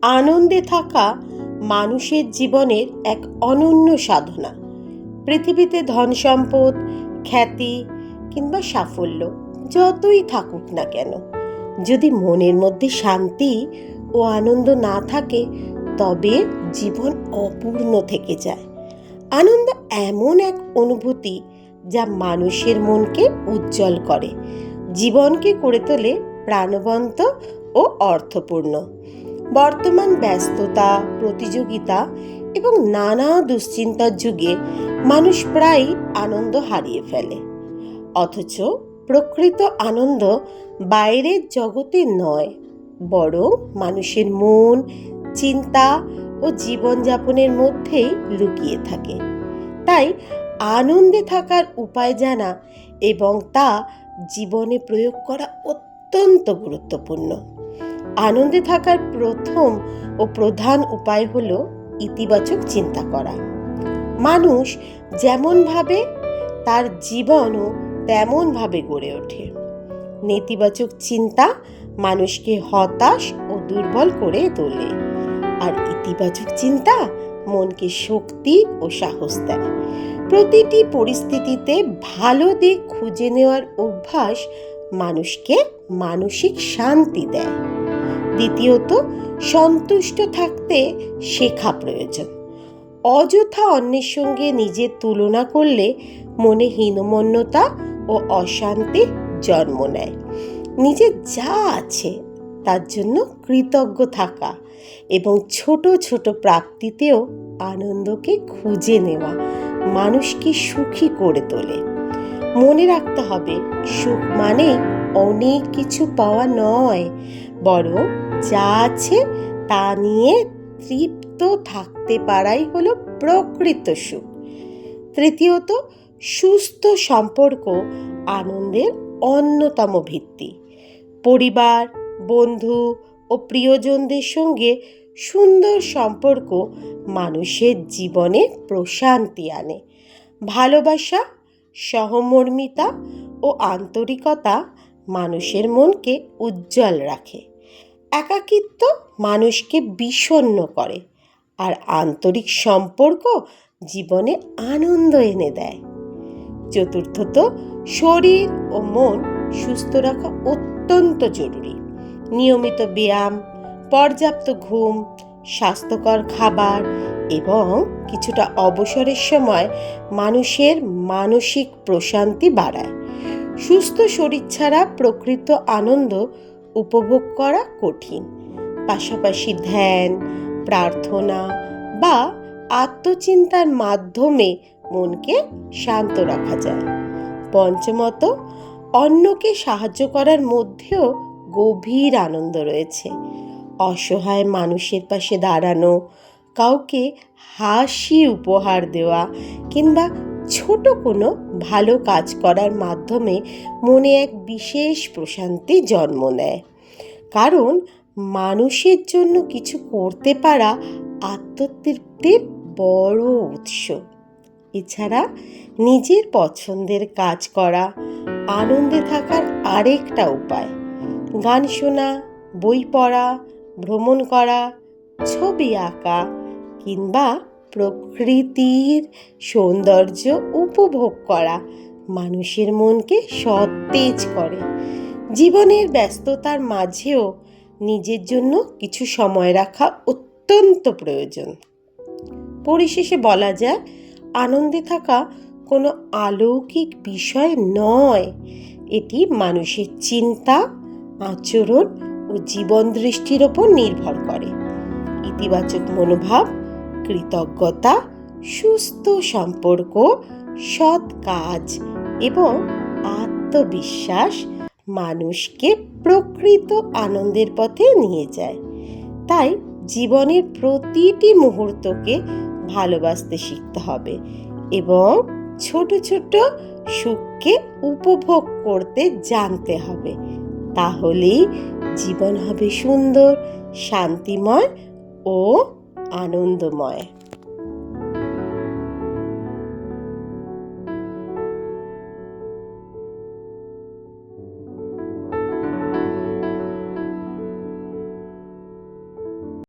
আনন্দে থাকা মানুষের জীবনের এক অনন্য সাধনা। পৃথিবীতে ধন সম্পদ, খ্যাতি কিংবা সাফল্য যতই থাকুক না কেন, যদি মনের মধ্যে শান্তি ও আনন্দ না থাকে, তবে জীবন অপূর্ণ থেকে যায়। আনন্দ এমন এক অনুভূতি যা মানুষের মনকে উজ্জ্বল করে, জীবনকে করে তোলে প্রাণবন্ত ও অর্থপূর্ণ। বর্তমান ব্যস্ততা, প্রতিযোগিতা এবং নানা দুশ্চিন্তার যুগে মানুষ প্রায়ই আনন্দ হারিয়ে ফেলে। অথচ প্রকৃত আনন্দ বাইরের জগতে নয়, বরং মানুষের মন, চিন্তা ও জীবনযাপনের মধ্যেই লুকিয়ে থাকে। তাই আনন্দে থাকার উপায় জানা এবং তা জীবনে প্রয়োগ করা অত্যন্ত গুরুত্বপূর্ণ। আনন্দে থাকার প্রথম ও প্রধান উপায় হলো ইতিবাচক চিন্তা করা। মানুষ যেমন ভাবে, তার জীবনও তেমন ভাবে গড়ে ওঠে। নেতিবাচক চিন্তা মানুষকে হতাশ ও দুর্বল করে তোলে, আর ইতিবাচক চিন্তা মনকে শক্তি ও সাহস দেয়। প্রতিটি পরিস্থিতিতে ভালো দিক খুঁজে নেওয়ার অভ্যাস মানুষকে মানসিক শান্তি দেয়। দ্বিতীয়ত, সন্তুষ্ট থাকতে শেখা প্রয়োজন। অযথা অন্যের সঙ্গে নিজের তুলনা করলে মনে হীনমন্যতা ও অশান্তি জন্ম নেয়। নিজের যা আছে তার জন্য কৃতজ্ঞ থাকা এবং ছোট ছোট প্রাপ্তিতেও আনন্দকে খুঁজে নেওয়া মানুষকে সুখী করে তোলে। মনে রাখতে হবে, সুখ মানে অনেক কিছু পাওয়া নয়, বরং যা আছে তা নিয়ে তৃপ্ত থাকতে পারাই হলো প্রকৃত সুখ। তৃতীয়ত, সুস্থ সম্পর্ক আনন্দের অন্যতম ভিত্তি। পরিবার, বন্ধু ও প্রিয়জনদের সঙ্গে সুন্দর সম্পর্ক মানুষের জীবনে প্রশান্তি আনে। ভালোবাসা, সহমর্মিতা ও আন্তরিকতা মানুষের মনকে উজ্জ্বল রাখে। একাকিত্ব মানুষকে বিষণ্ণ করে, আর আন্তরিক সম্পর্ক জীবনে আনন্দ এনে দেয়। চতুর্থত, শরীর ও মন সুস্থ রাখা অত্যন্ত জরুরি। নিয়মিত ব্যায়াম, পর্যাপ্ত ঘুম, স্বাস্থ্যকর খাবার এবং কিছুটা অবসরের সময় মানুষের মানসিক প্রশান্তি বাড়ায়। সুস্থ শরীর ছাড়া প্রকৃত আনন্দ উপভোগ করা কঠিন। পাশাপাশি ধ্যান, প্রার্থনা বা আত্মচিন্তার মাধ্যমে মনকে শান্ত রাখা যায়। পঞ্চমত, অন্যকে সাহায্য করার মধ্যেও গভীর আনন্দ রয়েছে। অসহায় মানুষের পাশে দাঁড়ানো, কাউকে হাসি উপহার দেওয়া কিংবা ছোট কোনো ভালো কাজ করার মাধ্যমে মনে এক বিশেষ প্রশান্তি জন্ম নেয়। কারণ মানুষের জন্য কিছু করতে পারা আত্মতৃপ্তির বড় উৎস। এছাড়া নিজের পছন্দের কাজ করা আনন্দে থাকার আরেকটা উপায়। গান শোনা, বই পড়া, ভ্রমণ করা, ছবি আঁকা কিংবা প্রকৃতির সৌন্দর্য উপভোগ করা মানুষের মনকে সতেজ করে। জীবনের ব্যস্ততার মাঝেও নিজের জন্য কিছু সময় রাখা অত্যন্ত প্রয়োজন। পরিশেষে বলা যায়, আনন্দে থাকা কোনো অলৌকিক বিষয় নয়, এটি মানুষের চিন্তা, আচরণ ও জীবন দৃষ্টির ওপর নির্ভর করে। ইতিবাচক মনোভাব, কৃতজ্ঞতা, সুস্থ সম্পর্ক, সৎ কাজ এবং আত্মবিশ্বাস মানুষকে প্রকৃত আনন্দের পথে নিয়ে যায়। তাই জীবনের প্রতিটি মুহূর্তকে ভালোবাসতে শিখতে হবে এবং ছোট ছোট সুখকে উপভোগ করতে জানতে হবে। তাহলেই জীবন হবে সুন্দর, শান্তিময় ও আনন্দময়।